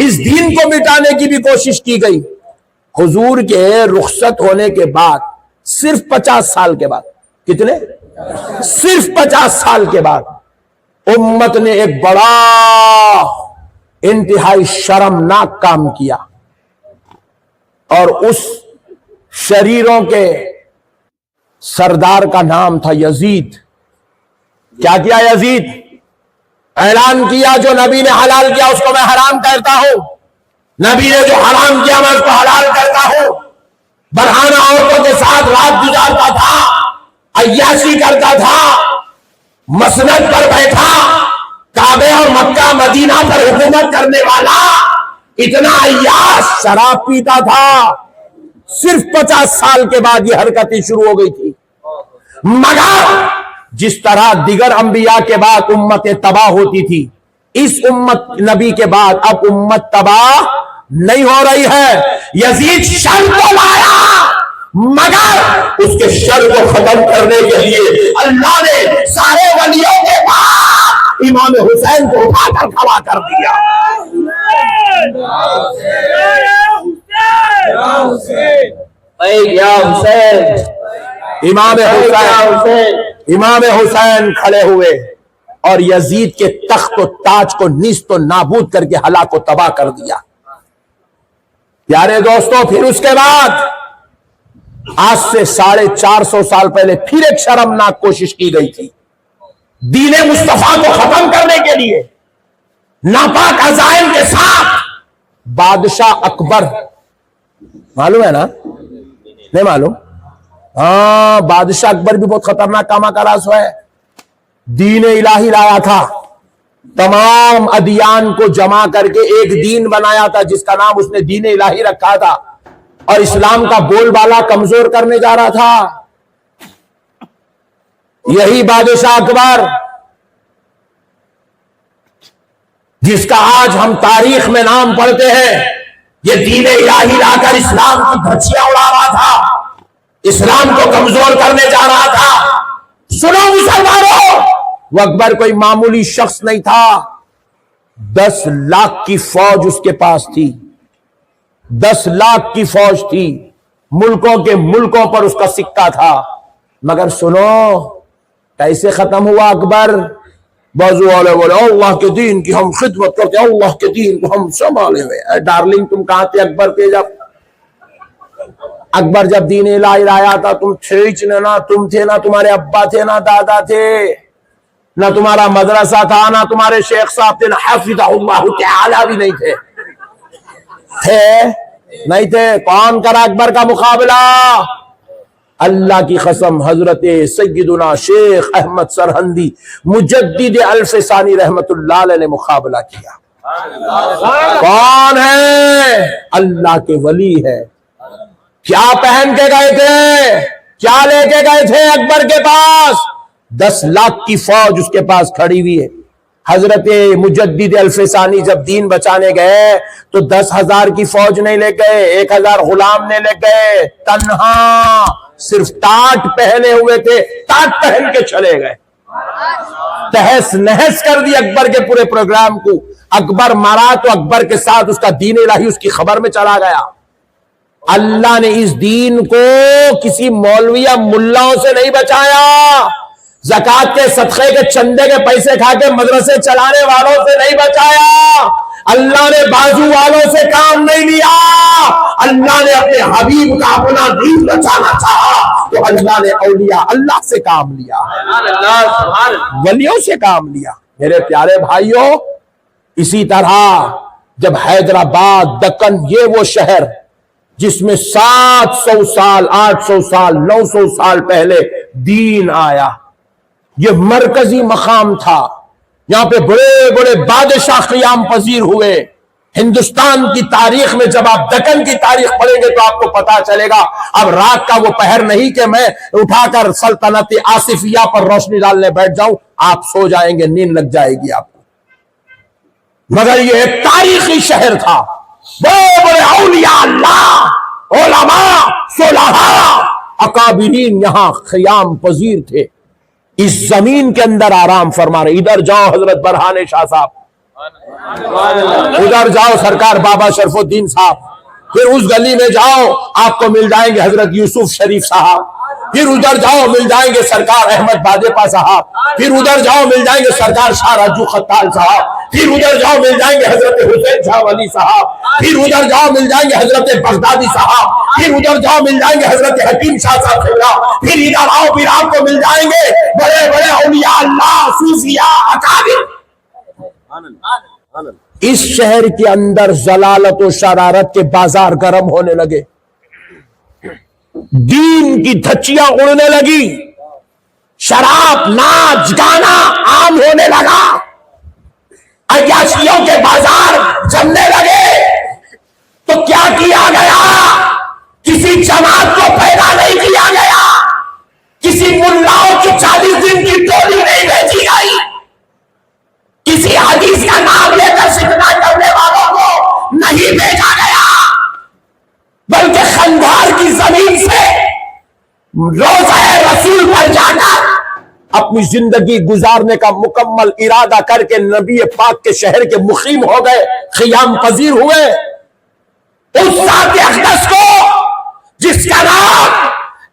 اس دین کو مٹانے کی بھی کوشش کی گئی۔ حضور کے رخصت ہونے کے بعد صرف 50 سال کے بعد، کتنے؟ صرف 50 سال کے بعد امت نے ایک بڑا انتہائی شرمناک کام کیا، اور اس شریروں کے سردار کا نام تھا یزید۔ کیا کیا یزید؟ اعلان کیا جو نبی نے حلال کیا اس کو میں حرام کرتا ہوں، نبی نے جو حرام کیا میں اس کو حلال کرتا ہوں۔ برہنہ عورتوں کے ساتھ رات گزارتا تھا، عیاشی کرتا تھا، مسند پر بیٹھا، کعبے اور مکہ مدینہ پر حکومت کرنے والا اتنا عیاش، شراب پیتا تھا۔ صرف 50 سال کے بعد یہ حرکتیں شروع ہو گئی تھی، مگر جس طرح دیگر انبیاء کے بعد امت تباہ ہوتی تھی، اس امت نبی کے بعد اب امت تباہ نہیں ہو رہی ہے۔ یزید شر کو لایا، مگر اس کے شر کو ختم کرنے کے لیے اللہ نے سارے ولیوں کے بعد امام حسین کو اٹھا کر کھڑا کر دیا۔ امام حسین کھڑے ہوئے اور یزید کے تخت و تاج کو نیست و نابود کر کے ہلاک و تباہ کر دیا۔ پیارے دوستو، پھر اس کے بعد آج سے 450 سال پہلے پھر ایک شرمناک کوشش کی گئی تھی دین مصطفیٰ کو ختم کرنے کے لیے، ناپاک عزائم کے ساتھ۔ بادشاہ اکبر، معلوم ہے نا؟ نہیں معلوم؟ ہاں، بادشاہ اکبر بھی بہت خطرناک کاما کا راز ہے۔ دین الہی لایا تھا، تمام ادیان کو جمع کر کے ایک دین بنایا تھا جس کا نام اس نے دین الہی رکھا تھا، اور اسلام کا بول بالا کمزور کرنے جا رہا تھا۔ یہی بادشاہ اکبر جس کا آج ہم تاریخ میں نام پڑھتے ہیں، یہ دین الہی لا کر اسلام کی دھجیاں اڑا رہا تھا، اسلام کو کمزور کرنے جا رہا تھا۔ سنو مسلمانوں، وہ اکبر کوئی معمولی شخص نہیں تھا، 10 لاکھ کی فوج اس کے پاس تھی، 10 لاکھ کی فوج تھی، ملکوں کے ملکوں پر اس کا سکہ تھا۔ مگر سنو کیسے ختم ہوا اکبر؟ بازو والے بولے اللہ کے دین کی ہم خدمت کرتے ہیں، اللہ کے دین کو ہم سنبھالے ہوئے۔ اے ڈارلنگ، تم کہاں تھے اکبر کے؟ اکبر جب دین الہی لایا تھا تم تھے نہ، تم تھے نہ، تمہارے ابا تھے نہ، دادا تھے نہ، تمہارا مدرسہ تھا نہ، تمہارے شیخ صاحب تھے نہ، حفظہ اللہ تعالی بھی نہیں تھے، نہیں تھے۔ کون کرا اکبر کا مقابلہ؟ اللہ کی قسم، حضرت سیدنا شیخ احمد سرہندی مجدد الف ثانی رحمت اللہ علیہ نے مقابلہ کیا۔ کون ہے؟ اللہ کے ولی ہے۔ کیا پہن کے گئے تھے؟ کیا لے کے گئے تھے اکبر کے پاس؟ 10 لاکھ کی فوج اس کے پاس کھڑی ہوئی ہے۔ حضرت مجدد الف ثانی جب دین بچانے گئے تو 10,000 کی فوج نہیں لے گئے، 1,000 غلام نے لے گئے، تنہا صرف ٹاٹ پہنے ہوئے تھے، ٹاٹ پہن کے چلے گئے، تہس نہس کر دی اکبر کے پورے پروگرام کو۔ اکبر مرا تو اکبر کے ساتھ اس کا دین الہی اس کی خبر میں چلا گیا۔ اللہ نے اس دین کو کسی مولوی یا ملاؤں سے نہیں بچایا، زکات کے صدقے کے چندے کے پیسے کھا کے مدرسے چلانے والوں سے نہیں بچایا، اللہ نے بازو والوں سے کام نہیں لیا، اللہ نے اپنے حبیب کا اپنا دین بچانا چاہا تو اللہ نے اولیاء اللہ سے کام لیا، ولیوں سے کام لیا۔ میرے پیارے بھائیوں، اسی طرح جب حیدرآباد، دکن، یہ وہ شہر جس میں 700 سال، 800 سال، 900 سال پہلے دین آیا، یہ مرکزی مقام تھا، یہاں پہ بڑے بڑے بادشاہ قیام پذیر ہوئے۔ ہندوستان کی تاریخ میں جب آپ دکن کی تاریخ پڑھیں گے تو آپ کو پتا چلے گا اب رات کا وہ پہر نہیں کہ میں اٹھا کر سلطنت آصفیہ پر روشنی ڈالنے بیٹھ جاؤں، آپ سو جائیں گے، نیند لگ جائے گی آپ کو۔ مگر یہ ایک تاریخی شہر تھا، بڑے بڑے اولیاء اللہ، علماء، صلحاء، اکابرین یہاں قیام پذیر تھے، اس زمین کے اندر آرام فرما رہے۔ ادھر جاؤ حضرت برہان شاہ صاحب، ادھر جاؤ سرکار بابا شرف الدین صاحب، پھر اس گلی میں جاؤ آپ کو مل جائیں گے حضرت یوسف شریف صاحب، پھر ادھر جاؤ مل جائیں گے سرکار احمد باجپا صاحب، پھر ادھر جاؤ مل جائیں گے سرکار شاہ راجو خطال صاحب، پھر ادھر جاؤ مل جائیں گے حضرت حسین شاہ ولی صاحب، پھر ادھر جاؤ مل جائیں گے حضرت بغدادی صاحب، پھر ادھر جاؤ مل جائیں گے حضرت حکیم شاہ صاحب خبرہ، پھر ادھر آؤ پھر آپ کو مل جائیں گے بڑے بڑے اولیاء اللہ، صوفیاء، اکابر۔ اس شہر کے اندر ضلالت و شرارت کے بازار گرم ہونے لگے، دین کی دھچیاں اڑنے لگی، شراب، ناچ، گانا عام ہونے لگا، عیاشیوں کے بازار جمنے لگے۔ تو کیا کیا گیا؟ کسی جماعت کو پیدا نہیں کیا گیا، کسی ملاؤں کی 40 دن کی ٹولی نہیں بھیجی گئی، کسی حدیث کا نام لے کر فتنہ کرنے والوں کو نہیں بھیجا گیا، بلکہ خندھار کی زمین سے روضہ رسول پر جا کر اپنی زندگی گزارنے کا مکمل ارادہ کر کے نبی پاک کے شہر کے مقیم ہو گئے، قیام پذیر ہوئے۔ اس ذات اقدس کو جس کا نام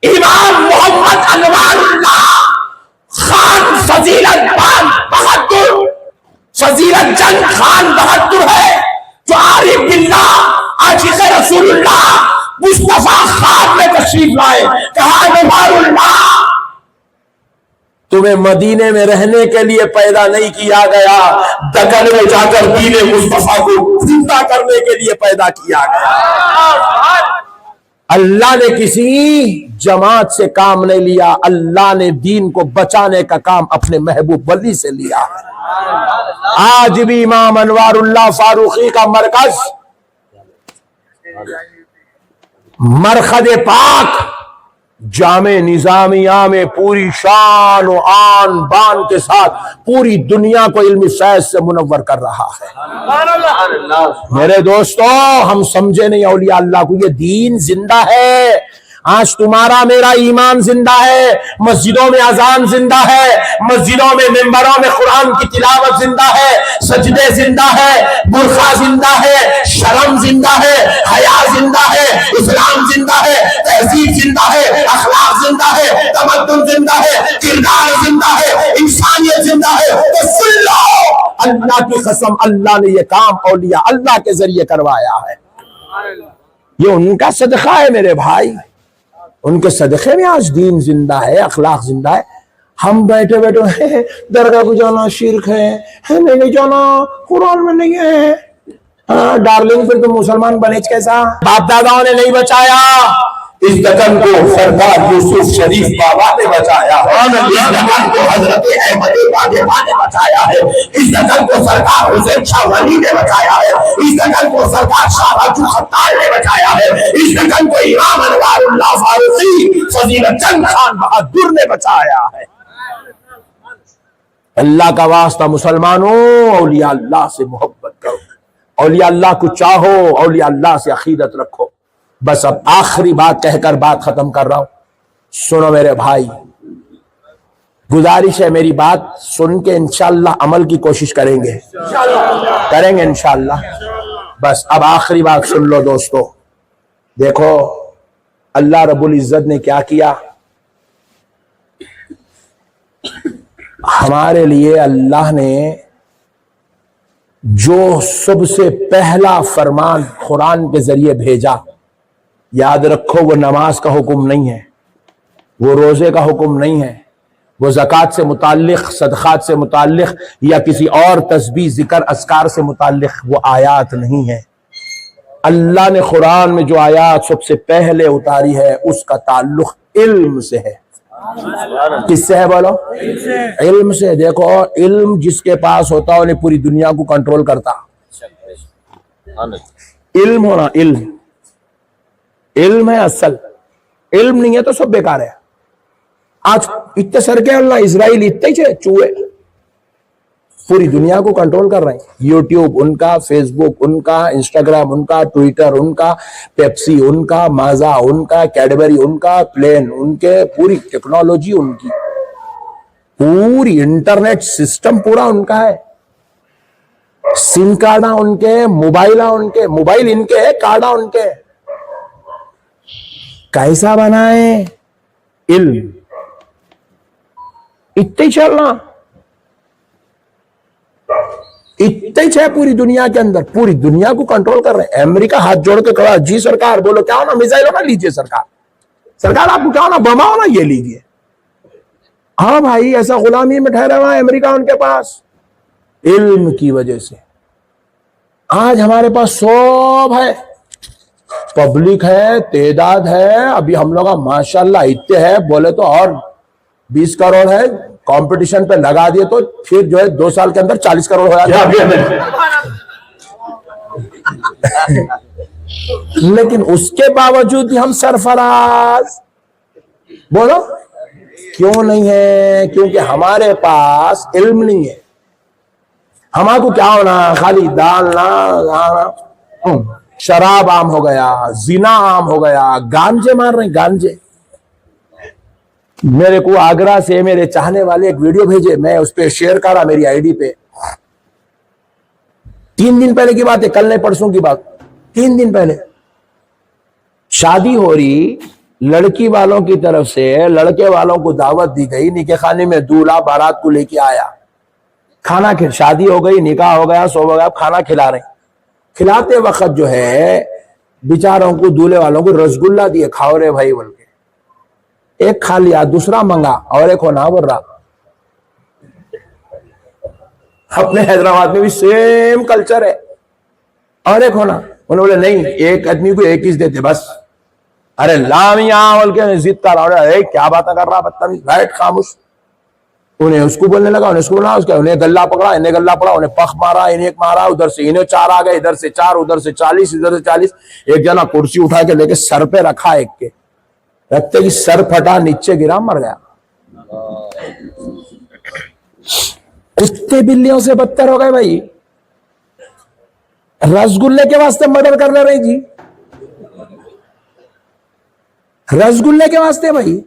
امام محمد انوار اللہ خان فضیلت خان بہادر، فضیلت جنگ خان بہادر ہے، جو عارف باللہ، عاشق رسول اللہ، مصطفیٰ خواب میں تشریف لائے، کہا انوار اللہ تمہیں مدینے میں رہنے کے لیے پیدا نہیں کیا گیا، دکن میں جا کر دین مصطفیٰ کو زندہ کرنے کے لیے پیدا کیا گیا۔ اللہ نے کسی جماعت سے کام نہیں لیا، اللہ نے دین کو بچانے کا کام اپنے محبوب ولی سے لیا۔ آج بھی امام انوار اللہ فاروقی کا مرکز مرخد پاک جامع نظامیہ میں پوری شان و آن بان کے ساتھ پوری دنیا کو علمی فیض سے منور کر رہا ہے۔ میرے دوستو، ہم سمجھے نہیں اولیاء اللہ کو، یہ دین زندہ ہے۔ آج تمہارا میرا ایمان زندہ ہے، مسجدوں میں اذان زندہ ہے، مسجدوں میں ممبروں میں قرآن کی تلاوت زندہ ہے، سجدے زندہ ہے، برخا زندہ ہے، شرم زندہ ہے، حیا زندہ ہے، اسلام زندہ ہے، تہذیب زندہ ہے، اخلاق زندہ ہے، تمدن زندہ ہے، کردار زندہ ہے، انسانیت زندہ ہے۔ تو سن لو، اللہ کی قسم، اللہ نے یہ کام اولیاء اللہ کے ذریعے کروایا ہے۔ یہ ان کا صدقہ ہے میرے بھائی، ان کے صدقے میں آج دین زندہ ہے، اخلاق زندہ ہے۔ ہم بیٹھے بیٹھے درگاہ کو جانا شرک ہے، نہیں جانا، قرآن میں نہیں ہے۔ ڈارلنگ پھر تم مسلمان بنے کیسا؟ باپ داداؤں نے نہیں بچایا، اس دکن کو سرکار یوسف شریف بابا نے بچایا، اس دکن کو حضرت احمد باجپا نے بچایا ہے، اس دکن کو سرکار حسین شاہ ولی نے بچایا ہے، اس دکن کو سرکار شاہ راجو خطال نے بچایا ہے، اس دکن کو امام انوار اللہ فاروقی فضیلت جنگ خان بہادر نے بچایا ہے۔ اللہ کا واسطہ مسلمانوں، اولیاء اللہ سے محبت کرو، اولیاء اللہ کو چاہو، اولیاء اللہ سے عقیدت رکھو۔ بس اب آخری بات کہہ کر بات ختم کر رہا ہوں۔ سنو میرے بھائی، گزارش ہے میری بات سن کے انشاءاللہ عمل کی کوشش کریں گے انشاءاللہ۔ بس اب آخری بات سن لو دوستو، دیکھو اللہ رب العزت نے کیا کیا ہمارے لیے۔ اللہ نے جو سب سے پہلا فرمان قرآن کے ذریعے بھیجا، یاد رکھو وہ نماز کا حکم نہیں ہے، وہ روزے کا حکم نہیں ہے، وہ زکوٰۃ سے متعلق، صدقات سے متعلق یا کسی اور تسبیح، ذکر، اذکار سے متعلق وہ آیات نہیں ہے۔ اللہ نے قرآن میں جو آیات سب سے پہلے اتاری ہے اس کا تعلق علم سے ہے۔ کس سے ہے بولو؟ علم سے۔ دیکھو علم جس کے پاس ہوتا انہیں پوری دنیا کو کنٹرول کرتا۔ علم ہونا، علم ہے اصل، علم نہیں ہے تو سب بیکار ہے۔ آج اتنے سر کے اللہ اسرائیل اتنے ہی چوہے پوری دنیا کو کنٹرول کر رہے ہیں۔ یوٹیوب ان کا، فیس بک ان کا، انسٹاگرام ان کا، ٹویٹر ان کا، پیپسی ان کا، مازا ان کا، کیڈبری ان کا، پلین ان کے، پوری ٹیکنالوجی ان کی، پوری انٹرنیٹ سسٹم پورا ان کا ہے۔ سم کارڈا ان کے، موبائل ان کے، کارڈا ان کے. کیسا بنائے؟ علم. اتنے چلنا، اتنے ہے پوری دنیا کے اندر، پوری دنیا کو کنٹرول کر رہے ہیں. امریکہ ہاتھ جوڑ کے کھڑا، جی سرکار بولو کیا ہونا، میزائل ہونا لیجئے سرکار آپ کو کیا ہونا، بما ہونا یہ لیجئے. ہاں بھائی، ایسا غلامی میں ٹھہرا ہوا ہے امریکہ ان کے پاس. علم کی وجہ سے آج ہمارے پاس سب ہے، پبلک ہے، تعداد ہے. ابھی ہم لوگ ماشاءاللہ اتنے ہے، بولے تو اور 20 کروڑ ہے، کمپٹیشن پہ لگا دیے تو پھر جو ہے 2 سال کے اندر 40 کروڑ ہو جاتا ہے. لیکن اس کے باوجود بھی ہم سرفراز. بولو کیوں نہیں ہے؟ کیونکہ ہمارے پاس علم نہیں ہے. ہمارے کو کیا ہونا، خالی ڈالنا. شراب عام ہو گیا، زنا عام ہو گیا، گانجے مار رہے ہیں، گانجے. میرے کو آگرہ سے میرے چاہنے والے ایک ویڈیو بھیجے، میں اس پہ شیئر کرا میری آئی ڈی پہ. 3 دن پہلے کی بات ہے، کل نہیں پرسوں کی بات. 3 دن پہلے شادی ہو رہی، لڑکی والوں کی طرف سے لڑکے والوں کو دعوت دی گئی. نکاح خانے میں دولہا بارات کو لے کے آیا، کھانا شادی ہو گئی، نکاح ہو گیا، سو ہو گیا، کھانا کھلا رہے. کھلاتے وقت جو ہے بیچاروں کو، دولہے والوں کو رسگلہ دیے، کھاؤ رے بھائی بول کے. ایک کھا لیا، دوسرا منگا، اور ایک ہونا بول رہا. اپنے حیدرآباد میں بھی سیم کلچر ہے. اور ایک ہونا، انہوں نے بولے نہیں، ایک آدمی کو ایک ہی دیتے بس. ارے لامیاں بول کے ضد کر رہا، ارے کیا بات کر رہا بدتمیز، بیٹھ خاموش. انہیں اس کو بولنے لگا، انہیں اس کو بولا، اس کا انہیں گلہ پکڑا، انہیں گلہ پکڑا، انہیں پخ مارا، انہیں ایک مارا. ادھر سے انہیں 4 آ گئے، ادھر سے 4، ادھر سے 40، ادھر سے 40. ایک جنا کرسی اٹھا کے لے کے سر پہ رکھا، ایک کے رکھتے کی سر پھٹا، نیچے گرا، مر گیا. کتے بلیوں سے بدتر ہو گئے بھائی. رسگلے کے واسطے مرڈر کرنے رہی جی، رسگلے کے واسطے بھائی.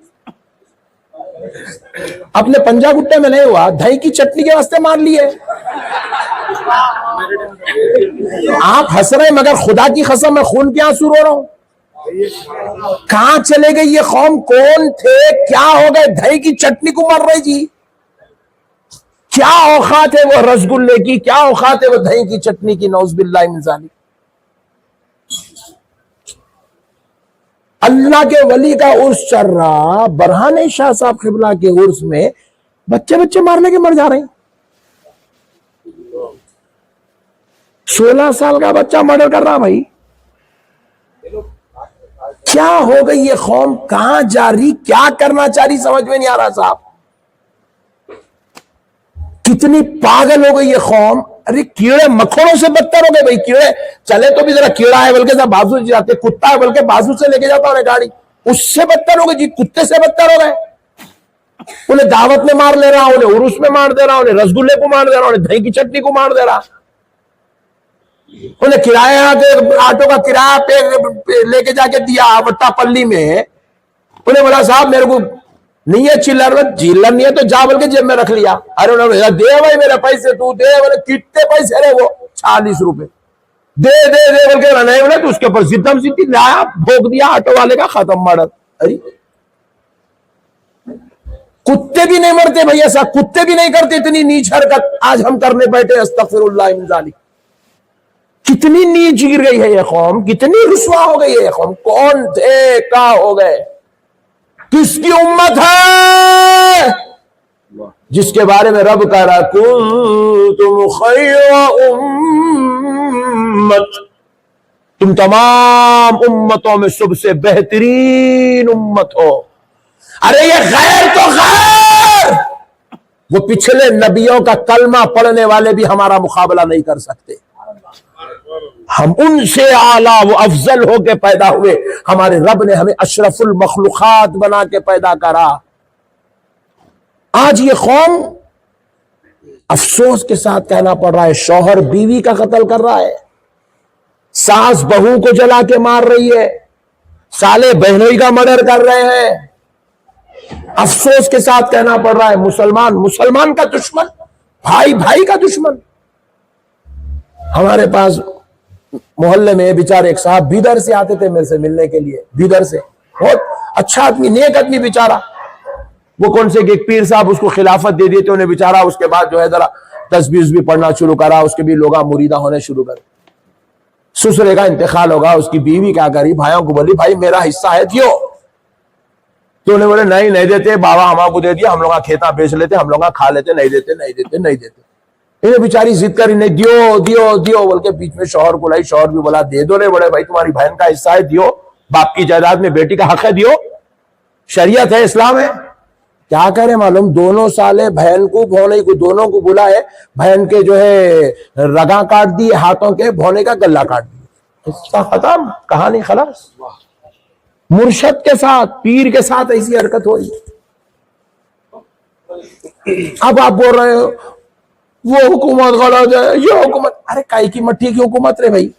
اپنے پنجا گٹے میں نہیں ہوا، دہی کی چٹنی کے واسطے مار لیے. آپ ہنس رہے مگر خدا کی قسم میں خون کے آنسو رو رہا ہوں. کہاں چلے گئی یہ قوم؟ کون تھے؟ کیا ہو گئے؟ دہی کی چٹنی کو مر رہے جی. کیا اوقات ہے وہ رسگلے کی، کیا اوقات ہے وہ دہی کی چٹنی کی، نعوذ باللہ من ذالک. اللہ کے ولی کا عرس چل رہا، برہان شاہ صاحب قبلہ کے عرس میں بچے مارنے کے مر جا رہے ہیں. 16 سال کا بچہ مرڈر کر رہا بھائی. کیا ہو گئی یہ قوم؟ کہاں جا رہی؟ کیا کرنا چاہ رہی؟ سمجھ میں نہیں آ رہا صاحب. کتنی پاگل ہو گئی یہ قوم. ارے کیڑے مکھڑوں سے بدتر ہو گئے بھائی. کیڑے چلے تو بھی ذرا کیڑا ہے بلکہ بازو سے جاتے، کتا ہے بلکہ بازو سے لے کے جاتا انہیں گاڑی. اس سے بدتر ہو گئے جی، کتے سے بدتر ہو گئے. انہیں دعوت میں مار لے رہا، انہیں عرس میں مار دے رہا، انہیں رسگلے کو مار دے رہا، انہیں دہی کی چٹنی کو مار دے رہا. انہیں کرایہ آٹو کا کرایہ پہ لے کے جا کے دیا وٹا پلی میں. انہیں بولا صاحب میرے کو نہیں ہے چلر نہیں ہے تو جا بول کے جیب میں رکھ لیا. ارے انہوں نے دے بھائی میرے پیسے، تو دے. بولے کتنے پیسے رہے؟ وہ 40 روپے. دے بول کے نہیں بولے تو اس کے اوپر زدم زدی لایا، بھوک دیا آٹو والے کا، ختم مرد. ارے کتے بھی نہیں مرتے بھائی ایسا، کتے بھی نہیں کرتے اتنی نیچ حرکت. آج ہم کرنے بیٹھے استغفر اللہ من ذالک. کتنی نیچ گر گئی ہے یہ قوم، کتنی رسوا ہو گئی ہے یہ قوم. کون تھے؟ کیا ہو گئے؟ کس کی امت ہے جس کے بارے میں رب کہہ رہا کنتم خیر امت، تم تمام امتوں میں سب سے بہترین امت ہو. ارے یہ غیر تو غیر، وہ پچھلے نبیوں کا کلمہ پڑھنے والے بھی ہمارا مقابلہ نہیں کر سکتے. ہم ان سے اعلیٰ و افضل ہو کے پیدا ہوئے. ہمارے رب نے ہمیں اشرف المخلوقات بنا کے پیدا کرا. آج یہ قوم افسوس کے ساتھ کہنا پڑ رہا ہے شوہر بیوی کا قتل کر رہا ہے، ساس بہو کو جلا کے مار رہی ہے، سالے بہنوئی کا مرڈر کر رہے ہیں. افسوس کے ساتھ کہنا پڑ رہا ہے مسلمان کا دشمن، بھائی کا دشمن. ہمارے پاس محلے میں بیچارے ایک صاحب بیدر سے آتے تھے میرے سے ملنے کے لیے، بیدر سے، بہت اچھا آدمی، نیک آدمی بیچارہ، وہ کون سے ایک پیر صاحب اس کو خلافت دے دیے تھے انہیں بیچارہ، اس کے بعد جو ہے ذرا تسبیح بھی پڑھنا شروع کرا، اس کے بھی لوگ مریدہ ہونے شروع کر، سسرے کا انتقال ہوگا، اس کی بیوی کیا کری، بھائیوں کو بولی بھائی میرا حصہ ہے دیو، تو انہیں بولے نہیں دیتے بابا، ہم کو دے دیا، ہم لوگاں کھیتا بیچ لیتے، ہم لوگاں کھا لیتے، نہیں دیتے، انہیں بیچاری ضد کری، نہیں دیو بول کے بیچ میں شوہر کو لائی، شوہر بھی بولا دے دو، بولے بھائی تمہاری بہن کا حصہ ہے دیو، باپ کی جائیداد میں بیٹی کا حق ہے دیو، شریعت ہے، اسلام ہے۔ کیا کرے معلوم، دونوں سالے بہن کو بھونے کو دونوں کو بلائے، بہن کے جو ہے رگاں کاٹ دی ہاتھوں کے، بھونے کا گلہ کاٹ دی، ختم کہانی خلاص۔ مرشد کے ساتھ، پیر کے ساتھ ایسی حرکت ہوئی۔ اب آپ بول رہے ہو وہ حکومت غلط ہے، یہ حکومت، ارے کائی کی مٹھی کی حکومت رے بھائی،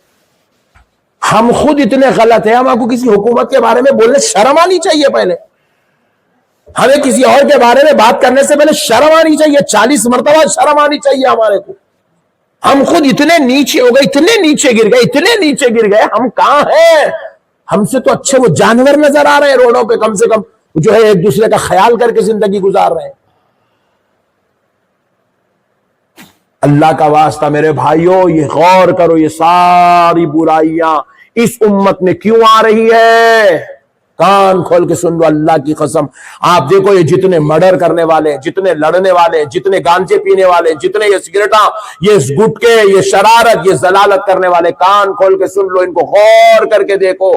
ہم خود اتنے غلط ہیں، ہم آپ کو کسی حکومت کے بارے میں بولنے شرم آنی چاہیے، پہلے ہمیں کسی اور کے بارے میں بات کرنے سے پہلے شرم آنی چاہیے، 40 مرتبہ شرم آنی چاہیے ہمارے کو۔ ہم خود اتنے نیچے ہو گئے، اتنے نیچے گر گئے، ہم کہاں ہیں؟ ہم سے تو اچھے وہ جانور نظر آ رہے ہیں روڈوں پہ، کم سے کم جو ہے ایک دوسرے کا خیال کر کے زندگی گزار رہے ہیں۔ اللہ کا واسطہ میرے بھائیوں، یہ غور کرو، یہ ساری برائیاں اس امت میں کیوں آ رہی ہے؟ کان کھول کے سن لو، اللہ کی قسم، آپ دیکھو یہ جتنے مرڈر کرنے والے، جتنے لڑنے والے، جتنے گانجے پینے والے، جتنے یہ سگریٹاں، یہ گٹکے، یہ شرارت، یہ ضلالت کرنے والے، کان کھول کے سن لو، ان کو غور کر کے دیکھو،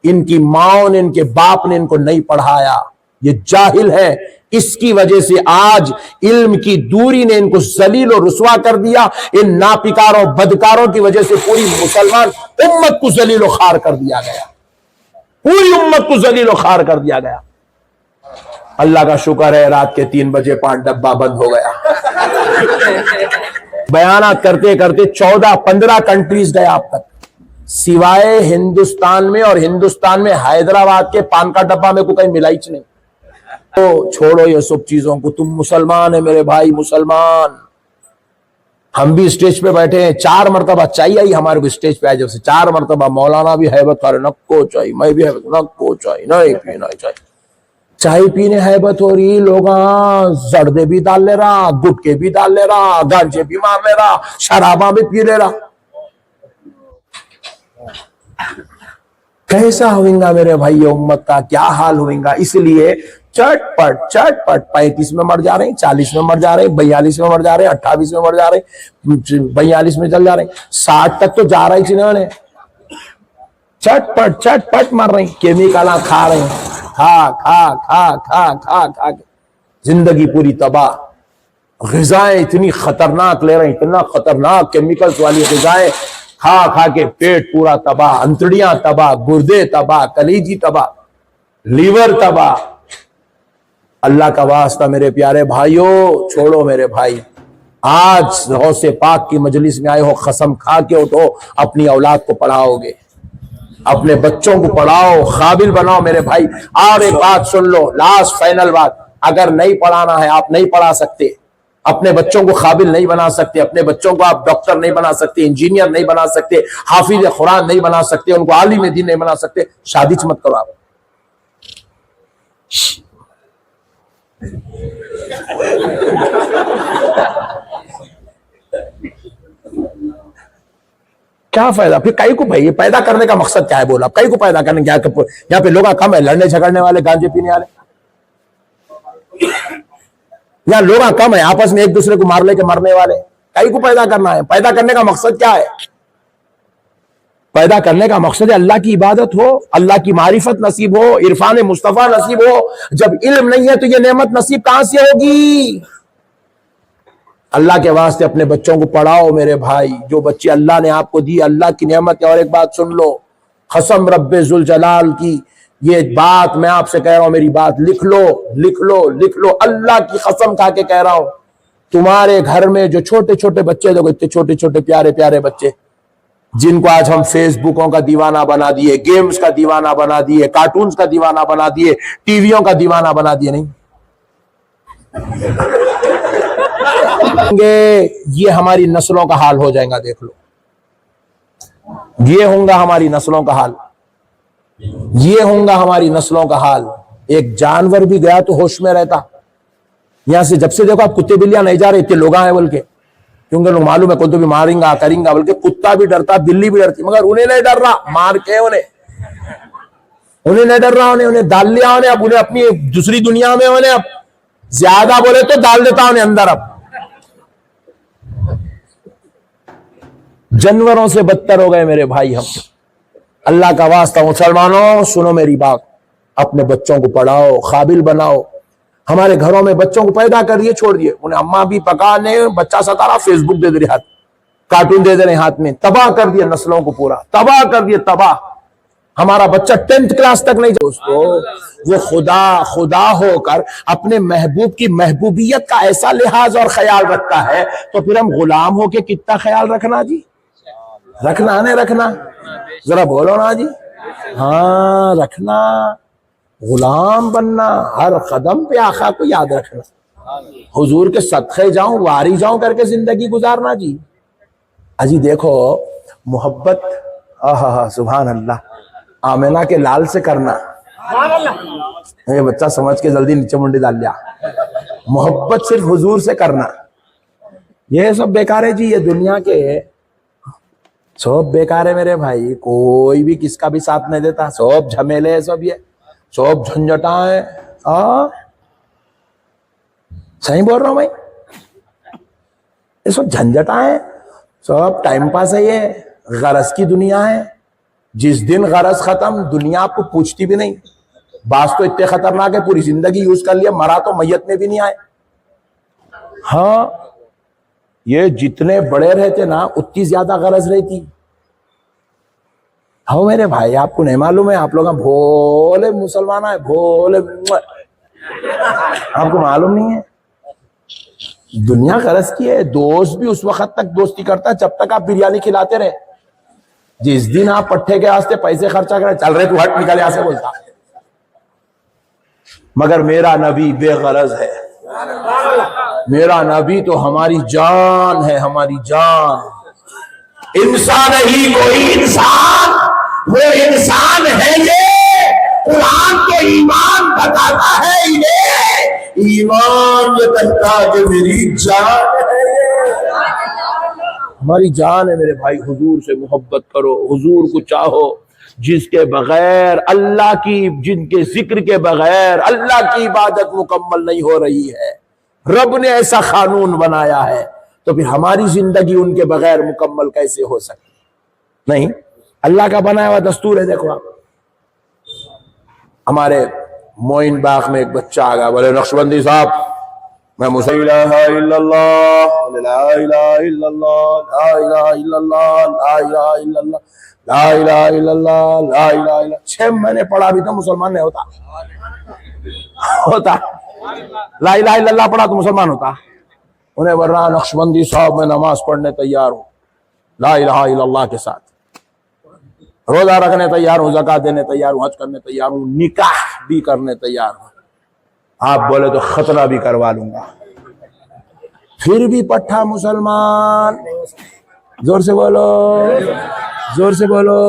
ان کی ماں نے، ان کے باپ نے ان کو نہیں پڑھایا، یہ جاہل ہے، اس کی وجہ سے آج علم کی دوری نے ان کو ذلیل و رسوا کر دیا، ان ناپکاروں بدکاروں کی وجہ سے پوری مسلمان امت کو ذلیل و خوار کر دیا گیا، پوری امت کو ذلیل و خوار کر دیا گیا۔ اللہ کا شکر ہے رات کے 3 بجے 5 ڈبہ بند ہو گیا۔ بیانات کرتے کرتے 14-15 کنٹریز گئے آپ تک، سوائے ہندوستان میں، اور ہندوستان میں حیدرآباد کے پان کا ڈبہ میں کو کہیں ملائی نہیں۔ تو چھوڑو یہ سب چیزوں کو، تم مسلمان ہیں میرے بھائی، مسلمان۔ ہم بھی اسٹیج پہ بیٹھے ہیں، 4 مرتبہ چاہیے ہی ہمارے کو اسٹیج پہ آئے، جب سے 4 مرتبہ مولانا بھی حیبت کرے، نکو چاہیے، میں بھی حیبت، نکو چاہیے، نہیں پینا چاہیے، چائے پینے حیبت ہو رہی، لوگ زردے بھی ڈال لے رہا، گٹکے بھی ڈال لے رہا، گانجے بھی مار لے رہا، شراباں بھی پی لے رہا۔ کیسا ہوئیں گا میرے بھائی امت کا، کیا حال ہوئیں گا؟ اس لیے چٹ پٹ 35 میں مر جا رہے ہیں، 40 میں مر جا رہے ہیں، 42 میں مر جا رہے ہیں، 28 میں مر جا رہے ہیں، 42 میں چل جا رہے ہیں، 60 تک تو جا رہا ہی چنہوں نے، چٹ پٹ مر رہے ہیں، کیمیکلاں کھا رہے ہیں، کھا کے زندگی پوری تباہ، غذائیں اتنی خطرناک لے رہے ہیں، اتنا خطرناک کیمیکلز والی غذائیں کھا کے پیٹ پورا تباہ، انتڑیاں تباہ، گردے تباہ، کلیجی تباہ، لیور تباہ۔ اللہ کا واسطہ میرے پیارے بھائیوں، چھوڑو میرے بھائی، آج غوث پاک کی مجلس میں آئے ہو، قسم کھا کے اٹھو، اپنی اولاد کو پڑھاؤ گے، اپنے بچوں کو پڑھاؤ، قابل بناؤ میرے بھائی۔ اور ایک بات سن لو، لاسٹ فائنل بات، اگر نہیں پڑھانا ہے، آپ نہیں پڑھا سکتے، اپنے بچوں کو قابل نہیں بنا سکتے، اپنے بچوں کو آپ ڈاکٹر نہیں بنا سکتے، انجینئر نہیں بنا سکتے، حافظ قرآن نہیں بنا سکتے، ان کو عالم دین نہیں بنا سکتے، شادی مت کرو آپ۔ کیا فائدہ پھر؟ کئی کو بھائی پیدا کرنے کا مقصد کیا ہے؟ بولا کئی کو پیدا کرنے کیا؟ یہاں پہ لوگ کم ہے، لڑنے جھگڑنے والے، گانجے پینے والے، یا لوگ کم ہے آپس میں ایک دوسرے کو مار لے کے مرنے والے، کئی کو پیدا کرنا ہے؟ پیدا کرنے کا مقصد کیا ہے؟ پیدا کرنے کا مقصد ہے اللہ کی عبادت ہو، اللہ کی معرفت نصیب ہو، عرفان مصطفیٰ نصیب ہو۔ جب علم نہیں ہے تو یہ نعمت نصیب کہاں سے ہوگی؟ اللہ کے واسطے اپنے بچوں کو پڑھاؤ میرے بھائی، جو بچے اللہ نے آپ کو دی، اللہ کی نعمت ہے۔ اور ایک بات سن لو، قسم رب ذوالجلال کی، یہ بات میں آپ سے کہہ رہا ہوں، میری بات لکھ لو، اللہ کی قسم کھا کے کہہ رہا ہوں، تمہارے گھر میں جو چھوٹے چھوٹے بچے، دیکھو اتنے چھوٹے چھوٹے پیارے پیارے بچے، جن کو آج ہم فیس بکوں کا دیوانہ بنا دیے، گیمز کا دیوانہ بنا دیے، کارٹونز کا دیوانہ بنا دیے، ٹی ویوں کا دیوانہ بنا دیے، نہیں یہ ہماری نسلوں کا حال ہو جائے گا، دیکھ لو۔ یہ ہوں گا ہماری نسلوں کا حال، یہ ہوں گا ہماری نسلوں کا حال۔ ایک جانور بھی گیا تو ہوش میں رہتا، یہاں سے جب سے دیکھو آپ کتے بلیاں نہیں جا رہے اتنے لوگ ہیں بلکہ، کیونکہ انہیں معلوم ہے کوئی تو بھی ماریں گا کریں گا، بلکہ کتا بھی ڈرتا بلی بھی ڈرتی، مگر انہیں نہیں ڈر رہا، مار کے انہیں نہیں ڈر رہا، انہیں ڈال لیا، اب انہیں اپنی دوسری دنیا میں انہیں اب زیادہ بولے تو ڈال دیتا انہیں اندر۔ اب جانوروں سے بدتر ہو گئے میرے بھائی ہم۔ اللہ کا واسطہ مسلمانوں سنو میری بات، اپنے بچوں کو پڑھاؤ، قابل بناؤ۔ ہمارے گھروں میں بچوں کو پیدا کر دیے چھوڑ دیے، انہیں اماں بھی پکانے، بچہ ستا رہا، فیس بک دے دے رہے ہاتھ، کارٹون دے دے رہے ہاتھ میں، تباہ کر دیا نسلوں کو، پورا تباہ کر دیا، تباہ۔ ہمارا بچہ 10th کلاس تک نہیں دوستو، وہ خدا ہو کر اپنے محبوب کی محبوبیت کا ایسا لحاظ اور خیال رکھتا ہے، تو پھر ہم غلام ہو کے کتنا خیال رکھنا جی؟ رکھنا نہیں رکھنا؟ ذرا بولو نا جی، ہاں رکھنا، غلام بننا، ہر قدم پہ آقا کو یاد رکھنا، حضور کے صدقے جاؤں واری جاؤں کر کے زندگی گزارنا جی۔ اجی دیکھو محبت، سبحان اللہ، آمینہ کے لال سے کرنا، یہ بچہ سمجھ کے جلدی نیچے منڈی ڈال لیا، محبت صرف حضور سے کرنا، یہ سب بیکار ہے جی، یہ دنیا کے سب بیکار ہے میرے بھائی، کوئی بھی کس کا بھی ساتھ نہیں دیتا، سب جھمیلے ہیں، سب یہ سب جھنجھٹا ہے، صحیح بول رہا ہوں میں، یہ سب جھنجھٹا ہے، سب ٹائم پاس ہے، یہ غرض کی دنیا ہے، جس دن غرض ختم دنیا آپ کو پوچھتی بھی نہیں، بعض تو اتنے خطرناک ہے پوری زندگی یوز کر لیا، مرا تو میت میں بھی نہیں آئے۔ ہاں یہ جتنے بڑے رہتے نا اتنی زیادہ غرض رہتی۔ ہاں میرے بھائی آپ کو نہیں معلوم ہے، آپ لوگ بھولے مسلمان ہیں، بھولے، آپ کو معلوم نہیں ہے دنیا غرض کی ہے۔ دوست بھی اس وقت تک دوستی کرتا ہے جب تک آپ بریانی کھلاتے رہے، جس دن آپ پٹھے کے واسطے پیسے خرچہ کرے، چل رہے تو ہٹ نکل یہاں سے بولتا۔ مگر میرا نبی بے غرض ہے، میرا نبی تو ہماری جان ہے، ہماری جان، انسان ہی کوئی انسان، وہ انسان ہے یہ، قرآن تو ایمان بتاتا ہے انہیں، ایمان یہ کہتا کہ میری جان ہے، ہماری جان ہے میرے بھائی۔ حضور سے محبت کرو، حضور کو چاہو، جس کے بغیر اللہ کی، جن کے ذکر کے بغیر اللہ کی عبادت مکمل نہیں ہو رہی ہے، رب نے ایسا قانون بنایا ہے، تو پھر ہماری زندگی ان کے بغیر مکمل کیسے ہو سکتی؟ نہیں، اللہ کا بنایا ہوا دستور ہے۔ دیکھو آپ ہمارے موئن باغ میں ایک بچہ آ گیا، بولے نقشبندی صاحب میں مسلم، لا الہ الا اللہ، لا الہ الا اللہ، لا الہ الا اللہ، لا الہ الا اللہ، لا الہ الا اللہ، لا الہ الا اللہ، 6 مہینے پڑھا بھی تو مسلمان نہیں ہوتا، لا الہ الا اللہ پڑھا تو مسلمان ہوتا؟ انہیں بول رہا نقشبندی صاحب میں نماز پڑھنے تیار ہوں لا الہ الا اللہ کے ساتھ، روزہ رکھنے تیار ہوں، زکات دینے تیار ہوں، حج کرنے تیار ہوں، نکاح بھی کرنے تیار ہوں، آپ بولے تو ختنہ بھی کروا لوں گا، پھر بھی پٹھا مسلمان، زور سے بولو، زور سے بولو،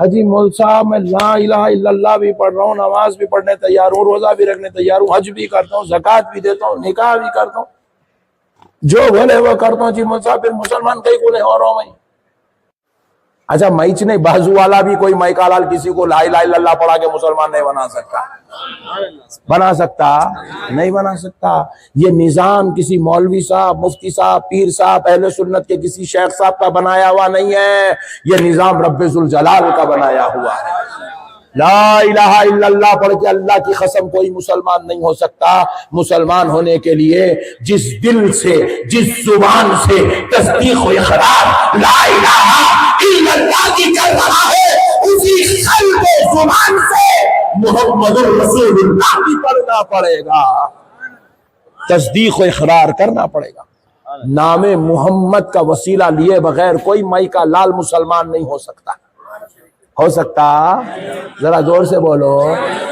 حجی مول صاحب میں لا الہ الا اللہ بھی پڑھ رہا ہوں، نماز بھی پڑھنے تیار ہوں، روزہ بھی رکھنے تیار ہوں، حج بھی کرتا ہوں، زکات بھی دیتا ہوں، نکاح بھی کرتا ہوں، جو بولے وہ کرتا ہوں، جی مول صاحب پھر مسلمان کئی کو نہیں ہو رہا ہوں میں۔ اچھا میچ نہیں، بازو والا بھی کوئی مائی کالال کسی کو لا الہ الا اللہ پڑھا کے مسلمان نہیں بنا سکتا، بنا سکتا نہیں بنا سکتا۔ یہ نظام کسی مولوی صاحب، مفتی صاحب، پیر صاحب، اہل سنت کے کسی شیخ صاحب کا بنایا ہوا نہیں ہے، یہ نظام رب ذوالجلال کا بنایا ہوا ہے۔ لا الہ الا اللہ پڑھ کے اللہ کی قسم کوئی مسلمان نہیں ہو سکتا۔ مسلمان ہونے کے لیے جس دل سے، جس زبان سے تصدیق و اقرار لا الہ الا اللہ کی کر رہا ہے، اسی قلب و زبان سے محمد الرسول اللہ بھی پڑھنا پڑے گا، تصدیق و اقرار کرنا پڑے گا۔ نام محمد کا وسیلہ لیے بغیر کوئی مائی کا لال مسلمان نہیں ہو سکتا، ہو سکتا؟ ذرا زور سے بولو۔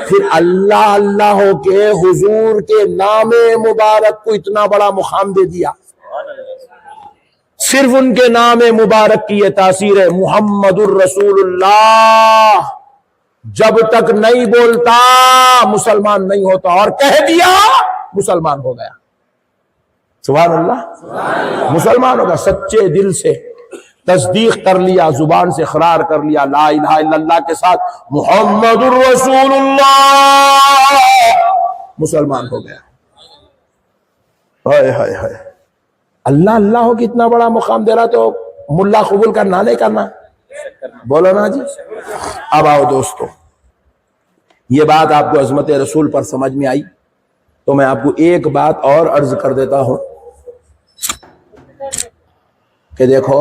پھر اللہ اللہ ہو کے حضور کے نام مبارک کو اتنا بڑا مقام دے دیا، صرف ان کے نام مبارک کی یہ تاثیر ہے، محمد الرسول اللہ جب تک نہیں بولتا مسلمان نہیں ہوتا، اور کہہ دیا مسلمان ہو گیا۔ سبحان اللہ، مسلمان ہوگا، سچے دل سے تصدیق کر لیا، زبان سے اقرار کر لیا لا الہ الا اللہ کے ساتھ محمد الرسول اللہ، مسلمان ہو گیا۔ ہائے ہائے ہائے، اللہ اللہ ہو کتنا بڑا مقام دے رہا، تو ملا قبول کرنا نہیں کرنا، بولو نا جی۔ اب آؤ دوستو، یہ بات آپ کو عظمت رسول پر سمجھ میں آئی تو میں آپ کو ایک بات اور عرض کر دیتا ہوں کہ دیکھو،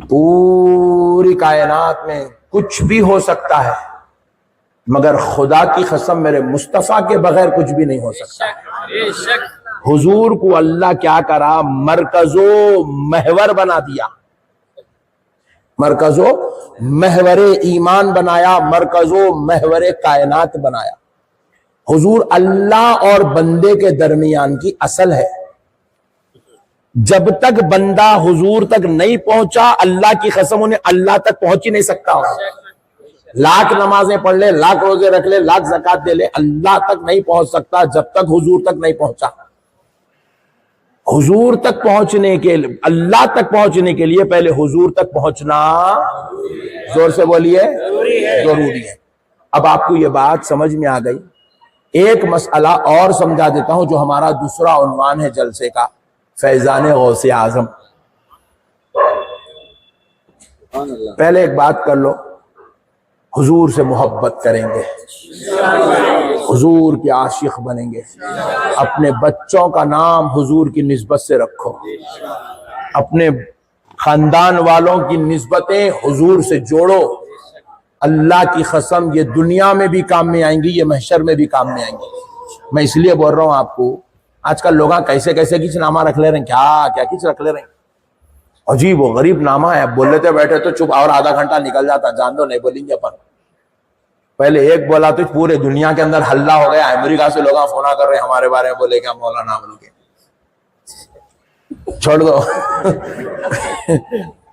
پوری کائنات میں کچھ بھی ہو سکتا ہے مگر خدا کی قسم میرے مصطفیٰ کے بغیر کچھ بھی نہیں ہو سکتا۔ حضور کو اللہ کیا کرا، مرکز و محور بنا دیا، مرکز و محور ایمان بنایا، مرکز و محور کائنات بنایا۔ حضور اللہ اور بندے کے درمیان کی اصل ہے، جب تک بندہ حضور تک نہیں پہنچا اللہ کی قسم انہیں اللہ تک پہنچ ہی نہیں سکتا ہو، لاکھ نمازیں پڑھ لے، لاکھ روزے رکھ لے، لاکھ زکات دے لے، اللہ تک نہیں پہنچ سکتا جب تک حضور تک نہیں پہنچا۔ حضور تک پہنچنے کے لیے، اللہ تک پہنچنے کے لیے پہلے حضور تک پہنچنا، زور سے بولیے، ضروری ہے۔ اب آپ کو یہ بات سمجھ میں آ گئی، ایک مسئلہ اور سمجھا دیتا ہوں جو ہمارا دوسرا عنوان ہے جلسے کا، فیضان غوث اعظم۔ پہلے ایک بات کر لو، حضور سے محبت کریں گے، حضور کے عاشق بنیں گے، اپنے بچوں کا نام حضور کی نسبت سے رکھو، اپنے خاندان والوں کی نسبتیں حضور سے جوڑو، اللہ کی قسم یہ دنیا میں بھی کام میں آئیں گی، یہ محشر میں بھی کام میں آئیں گی۔ میں اس لیے بول رہا ہوں آپ کو، آج کل لوگ کیسے کیسے کچھ نامہ رکھ لے رہے ہیں، کیا کچھ رکھ لے رہے ہیں، عجیب و غریب نامہ ہے، بول لیتے بیٹھے تو چپ، اور آدھا گھنٹہ نکل جاتا، جان دو نہیں بولیں گے اپن۔ پہلے ایک بولا تو پورے دنیا کے اندر حلہ ہو گیا، امریکہ سے لوگ فونا کر رہے ہیں ہمارے بارے میں، بولے کیا مولانا بول کے، چھوڑ دو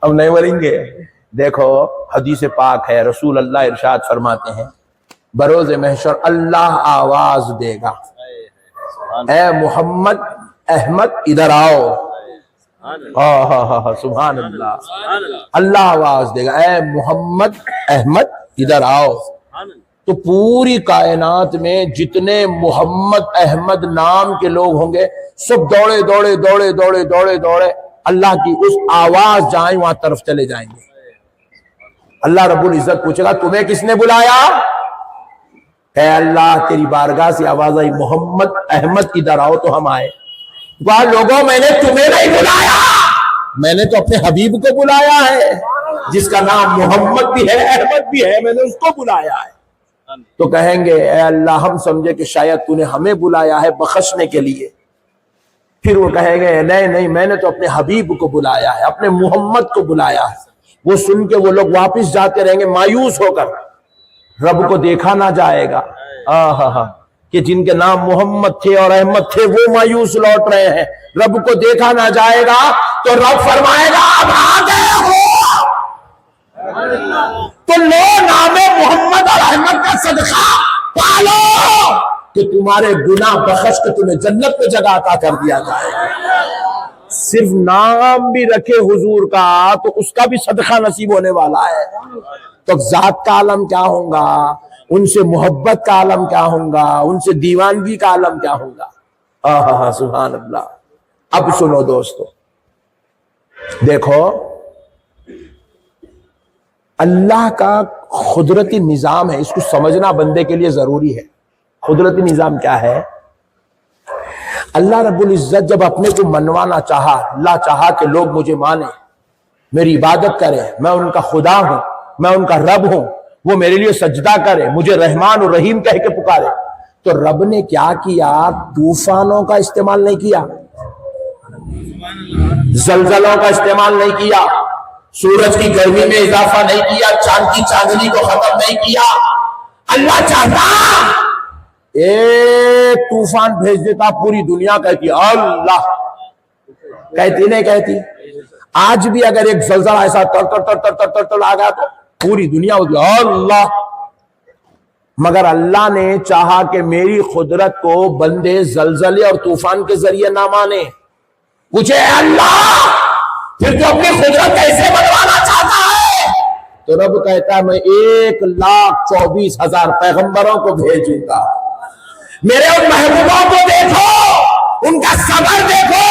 اب نہیں بولیں گے۔ دیکھو حدیث پاک ہے، رسول اللہ ارشاد فرماتے ہیں بروز محشر اللہ آواز دے گا، اے محمد احمد ادھر آؤ، سبحان اللہ، اللہ آواز دے گا اے محمد احمد ادھر آؤ، تو پوری کائنات میں جتنے محمد احمد نام کے لوگ ہوں گے سب دوڑے دوڑے دوڑے دوڑے دوڑے دوڑے اللہ کی اس آواز جائیں وہاں طرف چلے جائیں گے۔ اللہ رب العزت پوچھے گا تمہیں کس نے بلایا؟ اے اللہ تیری بارگاہ سے آواز آئی محمد احمد ادھر آؤ، تو ہم آئے۔ وہاں لوگوں میں نے تمہیں نہیں بلایا، میں نے تو اپنے حبیب کو بلایا ہے، جس کا نام محمد بھی ہے احمد بھی ہے، میں نے اس کو بلایا ہے۔ تو کہیں گے اے اللہ ہم سمجھے کہ شاید تو نے ہمیں بلایا ہے بخشنے کے لیے، پھر وہ کہیں گے نہیں میں نے تو اپنے حبیب کو بلایا ہے، اپنے محمد کو بلایا ہے۔ وہ سن کے وہ لوگ واپس جاتے رہیں گے مایوس ہو کر، رب کو دیکھا نہ جائے گا، کہ جن کے نام محمد تھے اور احمد تھے وہ مایوس لوٹ رہے ہیں، رب کو دیکھا نہ جائے گا، تو رب فرمائے گا اب آ گئے ہو تو لو نام محمد اور احمد کا صدقہ پالو کہ تمہارے گناہ بخش کے تمہیں جنت میں جگہ عطا کر دیا جائے۔ صرف نام بھی رکھے حضور کا تو اس کا بھی صدقہ نصیب ہونے والا ہے، تو ذات کا عالم کیا ہوگا، ان سے محبت کا عالم کیا ہوگا، ان سے دیوانگی کا عالم کیا ہوگا۔ سبحان اللہ۔ اب سنو دوستو، دیکھو اللہ کا قدرتی نظام ہے، اس کو سمجھنا بندے کے لیے ضروری ہے۔ قدرتی نظام کیا ہے؟ اللہ رب العزت جب اپنے کو منوانا چاہا، اللہ چاہا کہ لوگ مجھے مانیں، میری عبادت کریں، میں ان کا خدا ہوں، میں ان کا رب ہوں، وہ میرے لیے سجدہ کرے، مجھے رحمان اور رحیم کہہ کے پکارے، تو رب نے کیا کیا؟ طوفانوں کا استعمال نہیں کیا، زلزلوں کا استعمال نہیں کیا، سورج کی گرمی میں اضافہ نہیں کیا، چاند کی چاندنی کو ختم نہیں کیا۔ اللہ چاہتا ایک طوفان بھیج دیتا، پوری دنیا کہتی اللہ، کہتی نہیں کہتی؟ آج بھی اگر ایک زلزلہ ایسا تر آ گیا تو پوری دنیا ہوگی اللہ. مگر اللہ نے چاہا کہ میری قدرت کو بندے زلزلے اور طوفان کے ذریعے نہ مانے. پوچھے اے اللہ پھر تو اپنی قدرت کیسے بنوانا چاہتا ہے؟ تو رب کہتا ہے میں 1,24,000 پیغمبروں کو بھیجوں گا. میرے ان محبوبوں کو دیکھو، ان کا صبر دیکھو،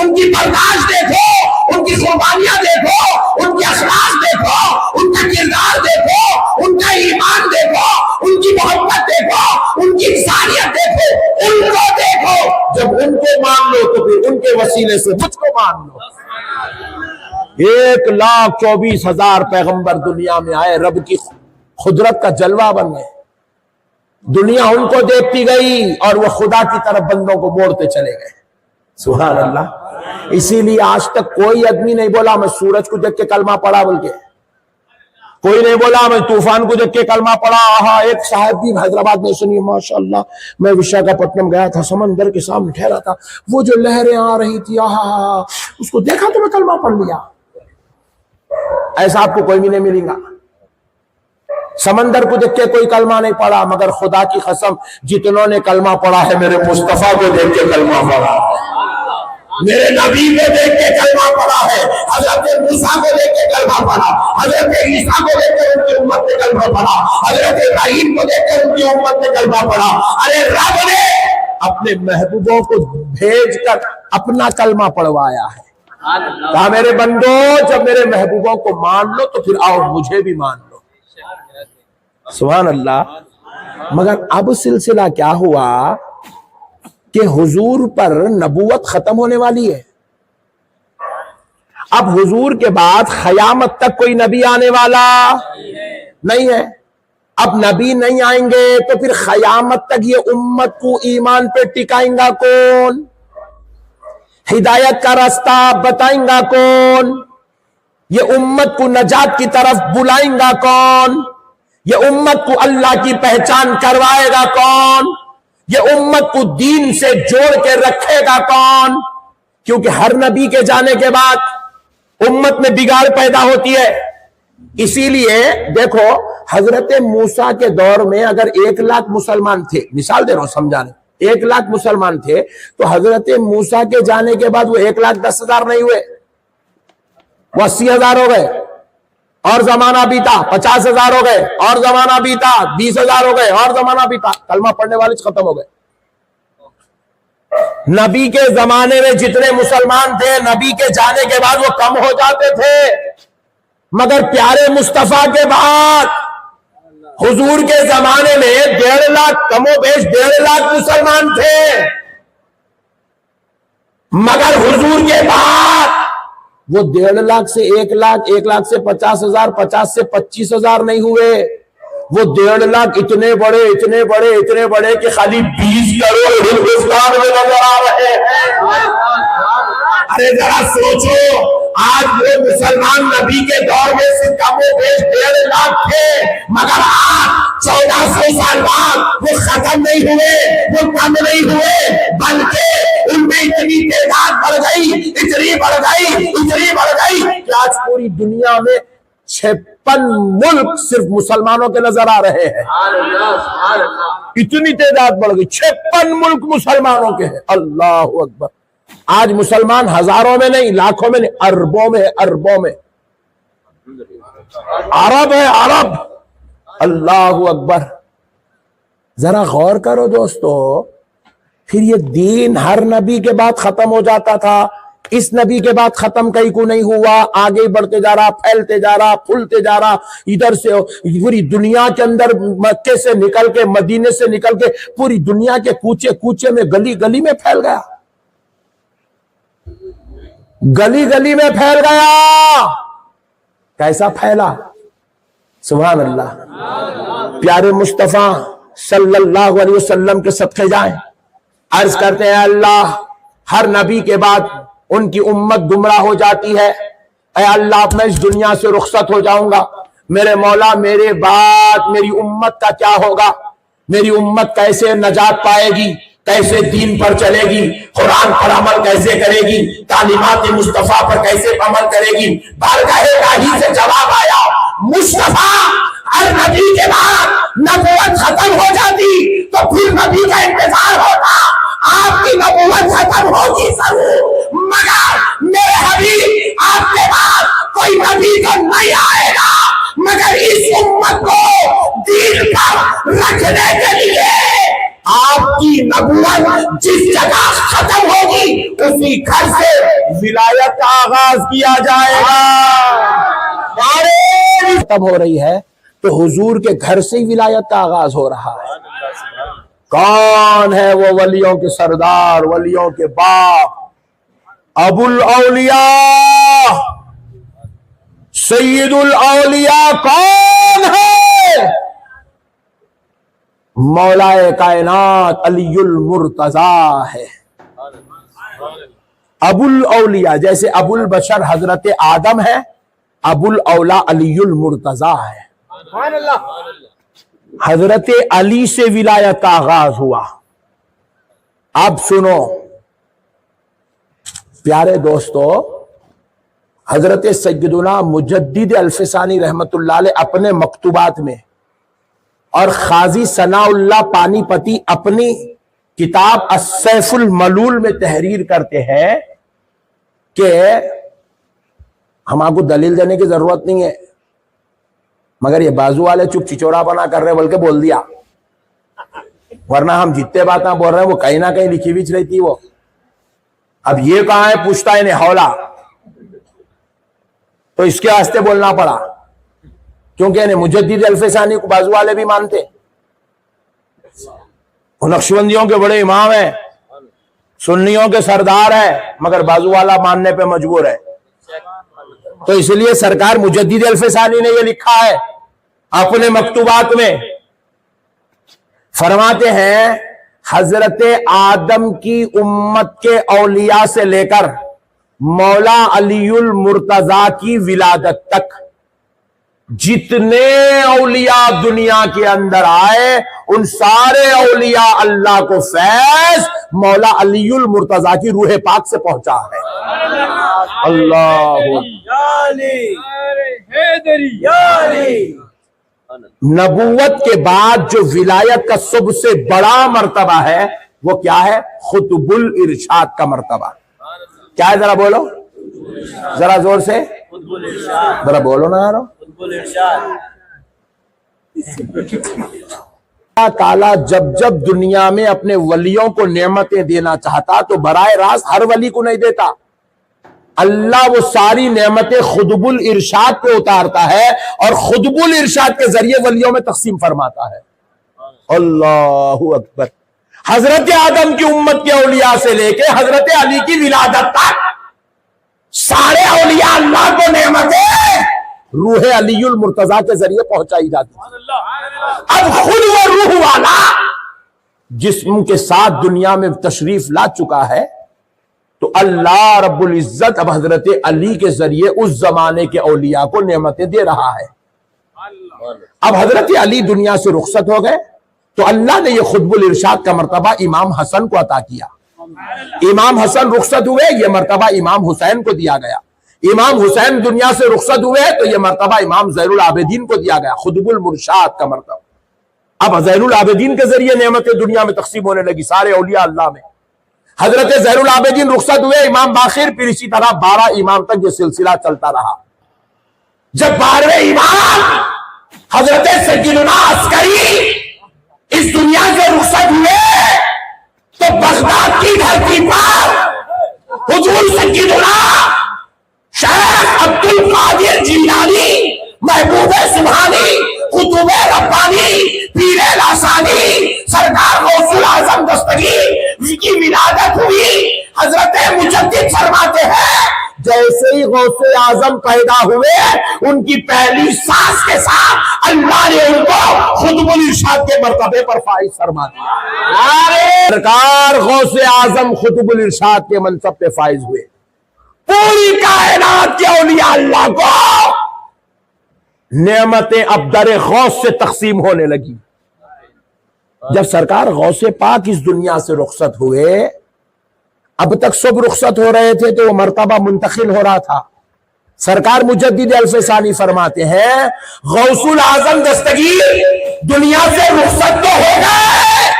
ان کی برداشت دیکھو، ان کی قربانیاں دیکھو، ان کے اخلاق دیکھو، ان کا کردار دیکھو، ان کا ایمان دیکھو، ان کی محبت دیکھو، ان کی انسانیت دیکھو، ان کو دیکھو. جب ان کو مان لو تو پھر ان کے وسیلے سے مجھ کو مان لو. 1,24,000 پیغمبر دنیا میں آئے، رب کی قدرت کا جلوہ بن گئے. دنیا ان کو دیکھتی گئی اور وہ خدا کی طرف بندوں کو موڑتے چلے گئے. سبحان اللہ. اسی لیے آج تک کوئی آدمی نہیں بولا میں سورج کو دیکھ کے کلمہ پڑھا، بلکہ کوئی نہیں بولا میں طوفان کو دیکھ کے کلمہ پڑھا. ایک صاحب بھی حیدرآباد میں سنی ماشاءاللہ، میں وشاکھاپٹنم گیا تھا، سمندر کے سامنے ٹھہرا تھا، وہ جو لہریں آ رہی تھی اس کو دیکھا تو میں کلمہ پڑھ لیا. ایسا آپ کو کوئی بھی نہیں ملے گا. سمندر کو دیکھ کے کوئی کلمہ نہیں پڑھا، مگر خدا کی قسم جتنوں نے کلمہ پڑھا ہے میرے مصطفیٰ کو دیکھ کے کلمہ پڑھا ہے، میرے نبی کو دیکھ کے کلمہ پڑھا ہے، حضرت موسیٰ کو دیکھ کے کلمہ پڑھا، حضرت عیسیٰ کو دیکھ کے ان کی امت نے کلمہ پڑھا، حضرت ابراہیم کو دیکھ کے ان کی امت نے کلمہ پڑھا. ارے رب نے اپنے محبوبوں کو بھیج کر اپنا کلمہ پڑھوایا ہے. کہا میرے بندو جب میرے محبوبوں کو مان لو تو پھر آؤ مجھے بھی مان لو. سبحان اللہ. مگر اب سلسلہ کیا ہوا کہ حضور پر نبوت ختم ہونے والی ہے. اب حضور کے بعد قیامت تک کوئی نبی آنے والا نہیں ہے. اب نبی نہیں آئیں گے تو پھر قیامت تک یہ امت کو ایمان پہ ٹکائیں گا کون؟ ہدایت کا راستہ بتائیں گا کون؟ یہ امت کو نجات کی طرف بلائیں گا کون؟ یہ امت کو اللہ کی پہچان کروائے گا کون؟ یہ امت کو دین سے جوڑ کے رکھے گا کون؟ کیونکہ ہر نبی کے جانے کے بعد امت میں بگاڑ پیدا ہوتی ہے. اسی لیے دیکھو حضرت موسیٰ کے دور میں اگر 1,00,000 مسلمان تھے، مثال دے رہا ہوں سمجھانے، 1,00,000 مسلمان تھے تو حضرت موسیٰ کے جانے کے بعد وہ 1,10,000 نہیں ہوئے، وہ 80,000 ہو گئے. اور زمانہ بیتا 50,000 ہو گئے، اور زمانہ بیتا 20,000 ہو گئے، اور زمانہ بیتا کلمہ پڑھنے والے ختم ہو گئے. نبی کے زمانے میں جتنے مسلمان تھے نبی کے جانے کے بعد وہ کم ہو جاتے تھے، مگر پیارے مصطفیٰ کے بعد حضور کے زمانے میں 1.5 لاکھ کم و بیش 1.5 لاکھ مسلمان تھے، مگر حضور کے بعد وہ 1.5 لاکھ سے 1 لاکھ، 1 لاکھ سے 50,000، 50 سے 25,000 نہیں ہوئے، وہ 1.5 لاکھ اتنے بڑے اتنے بڑے اتنے بڑے کہ خالی 20 کروڑ ہندوستان میں نظر آ رہے ہیں. ارے ذرا سوچو، آج وہ مسلمان نبی کے دور میں سے کم و بیش 1.5 لاکھ تھے، مگر آج 1400 سال بعد وہ ختم نہیں ہوئے، وہ کم نہیں ہوئے، بلکہ ان میں اتنی تعداد بڑھ گئی، اتنی بڑھ گئی، اتنی بڑھ گئی کہ آج پوری دنیا میں 56 ملک صرف مسلمانوں کے نظر آ رہے ہیں. اتنی تعداد بڑھ گئی، 56 ملک مسلمانوں کے ہیں. اللہ اکبر. آج مسلمان ہزاروں میں نہیں، لاکھوں میں نہیں، اربوں میں، اربوں میں. عرب ہے عرب. اللہ اکبر. ذرا غور کرو دوستو، پھر یہ دین ہر نبی کے بعد ختم ہو جاتا تھا، اس نبی کے بعد ختم کہیں کو نہیں ہوا، آگے بڑھتے جا رہا، پھیلتے جا رہا، پھولتے جا رہا. ادھر سے پوری دنیا کے اندر، مکے سے نکل کے، مدینے سے نکل کے پوری دنیا کے کوچے کوچے میں، گلی گلی میں پھیل گیا، گلی گلی میں پھیل گیا. کیسا پھیلا؟ سبحان اللہ. پیارے مصطفیٰ صلی اللہ علیہ وسلم کے صدقے جائیں، عرض کرتے ہیں اللہ ہر نبی کے بعد ان کی امت گمراہ ہو جاتی ہے. اے اللہ میں اس دنیا سے رخصت ہو جاؤں گا، میرے مولا میرے بعد میری امت کا کیا ہوگا؟ میری امت کیسے نجات پائے گی؟ کیسے دین پر چلے گی، قرآن پر عمل کیسے کرے گی، تعلیمات مصطفیٰ پر کیسے عمل کرے گی۔ بارگاہ الہی سے جواب آیا، مصطفیٰ ہر نبی کے بعد نبوت ختم ہو جاتی تو پھر نبی کا انتظار ہوتا، آپ کی نبوت ختم ہوگی ضرور، مگر میرے حبیب آپ کے بعد کوئی نبی تو نہیں آئے گا، مگر اس امت کو دین پر رکھنے کے لیے آپ کی نبوت جس جگہ ختم ہوگی اسی گھر سے ولایت کا آغاز کیا جائے گا۔ ختم ہو رہی ہے تو حضور کے گھر سے ہی ولایت کا آغاز ہو رہا ہے۔ کون ہے وہ ولیوں کے سردار، ولیوں کے باپ؟ ابو الاولیاء سید الاولیاء کون ہے؟ مولا کائنات علی المرتضیٰ ہے۔ ابو الاولیاء، جیسے ابو البشر حضرت آدم ہے، ابو الاولیاء علی المرتضیٰ ہے۔ حضرت علی سے ولایت کا آغاز ہوا۔ اب سنو پیارے دوستو، حضرت سیدنا مجدد الفسانی رحمت اللہ علیہ اپنے مکتوبات میں اور قاضی ثناء اللہ پانی پتی اپنی کتاب السیف الملول میں تحریر کرتے ہیں کہ ہم آپ کو دلیل دینے کی ضرورت نہیں ہے، مگر یہ بازو والے چپ چچوڑا بنا کر رہے بلکہ بول دیا، ورنہ ہم جتنے باتیں بول رہے ہیں وہ کہیں نہ کہیں لکھی ہوئی رہتی۔ وہ اب یہ کہاں ہے پوچھتا ہے انہیں ہولا، تو اس کے واسطے بولنا پڑا، کیونکہ انہیں مجدد الفسانی کو بازو والے بھی مانتے، وہ نقشبندیوں کے بڑے امام ہیں، سنیوں کے سردار ہیں، مگر بازو والا ماننے پہ مجبور ہے۔ تو اس لیے سرکار مجدد الفسانی نے یہ لکھا ہے اپنے مکتوبات میں، فرماتے ہیں حضرت آدم کی امت کے اولیاء سے لے کر مولا علی المرتضیٰ کی ولادت تک جتنے اولیاء دنیا کے اندر آئے ان سارے اولیاء اللہ کو فیض مولا علی المرتضیٰ کی روح پاک سے پہنچا ہے۔ اللہ نبوت کے بعد جو ولایت کا سب سے بڑا مرتبہ ہے وہ کیا ہے؟ خطب الارشاد کا مرتبہ۔ کیا ہے؟ ذرا بولو، ذرا زور سے ذرا بولو نا یارو۔ اللہ تعالیٰ جب جب دنیا میں اپنے ولیوں کو نعمتیں دینا چاہتا تو براہ راست ہر ولی کو نہیں دیتا، اللہ وہ ساری نعمتیں خطب الارشاد پہ اتارتا ہے اور خطب الارشاد کے ذریعے ولیوں میں تقسیم فرماتا ہے۔ اللہ اکبر۔ حضرت آدم کی امت کے اولیاء سے لے کے حضرت علی کی ولادت تک سارے اولیاء اللہ کو نعمتیں روح علی المرتضیٰ کے ذریعے پہنچائی جاتی ہے۔ اب خود وہ روح والا جسم کے ساتھ دنیا میں تشریف لا چکا ہے تو اللہ رب العزت اب حضرت علی کے ذریعے اس زمانے کے اولیاء کو نعمتیں دے رہا ہے۔ اب حضرت علی دنیا سے رخصت ہو گئے تو اللہ نے یہ خطب الارشاد کا مرتبہ امام حسن کو عطا کیا۔ امام حسن رخصت ہوئے، یہ مرتبہ امام حسین کو دیا گیا۔ امام حسین دنیا سے رخصت ہوئے تو یہ مرتبہ امام زین العابدین کو دیا گیا، خطب المرشاد کا مرتبہ۔ اب زین العابدین کے ذریعے نعمتیں دنیا میں تقسیم ہونے لگی سارے اولیاء اللہ میں۔ حضرت زین العابدین رخصت ہوئے، امام باقر، پھر اسی طرح 12 امام تک یہ سلسلہ چلتا رہا۔ جب 12ویں امام حضرت سیدنا عسکری اس دنیا سے رخصت ہوئے تو بغداد کی دھرتی پر حضور سیدنا شیخ عبد القادر جیلانی، محبوب سبحانی، قطب ربانی، پیر لاسانی، سرکار غوث الاعظم دستگیر کی ولادت ہوئی۔ حضرت مجدد فرماتے ہیں جیسے ہی غوث اعظم پیدا ہوئے ان کی پہلی سانس کے ساتھ اللہ نے ان کو خطب الارشاد کے مرتبے پر فائز فرما دیا۔ سرکار غوث اعظم خطب الارشاد کے منصب پہ فائز ہوئے۔ پوری کائنات کے اولیاء اللہ کو نعمتیں اب در غوث سے تقسیم ہونے لگی۔ جب سرکار غوث پاک اس دنیا سے رخصت ہوئے، اب تک سب رخصت ہو رہے تھے تو وہ مرتبہ منتقل ہو رہا تھا۔ سرکار مجدد الف ثانی فرماتے ہیں غوث الاعظم دستگیر دنیا سے رخصت تو ہو گئے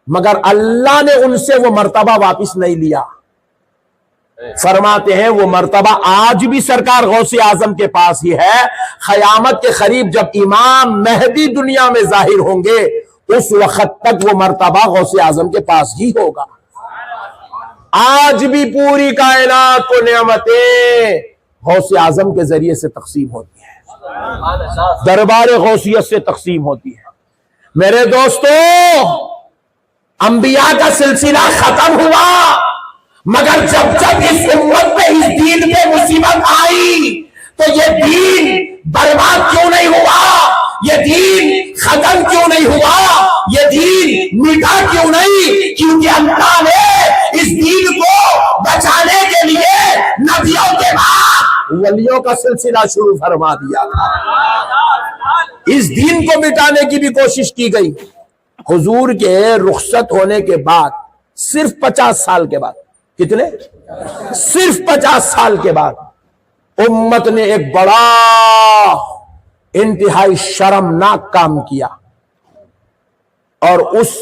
مگر اللہ نے ان سے وہ مرتبہ واپس نہیں لیا۔ فرماتے ہیں وہ مرتبہ آج بھی سرکار غوث اعظم کے پاس ہی ہے۔ قیامت کے قریب جب امام مہدی دنیا میں ظاہر ہوں گے اس وقت تک وہ مرتبہ غوث اعظم کے پاس ہی ہوگا۔ آج بھی پوری کائنات کو نعمتیں غوث اعظم کے ذریعے سے تقسیم ہوتی ہیں، دربار غوثیت سے تقسیم ہوتی ہے۔ میرے دوستو، انبیاء کا سلسلہ ختم ہوا مگر جب جب اس امت پہ اس دین پہ مصیبت آئی تو یہ دین برباد کیوں نہیں ہوا، یہ دین ختم کیوں نہیں ہوا، یہ دین مٹا کیوں نہیں؟ کیونکہ اللہ نے اس دین کو بچانے کے لیے نبیوں کے بعد ولیوں کا سلسلہ شروع فرما دیا تھا۔ اس دین کو مٹانے کی بھی کوشش کی گئی۔ حضور کے رخصت ہونے کے بعد صرف 50 سال کے بعد، کتنے؟ صرف 50 سال کے بعد امت نے ایک بڑا انتہائی شرمناک کام کیا، اور اس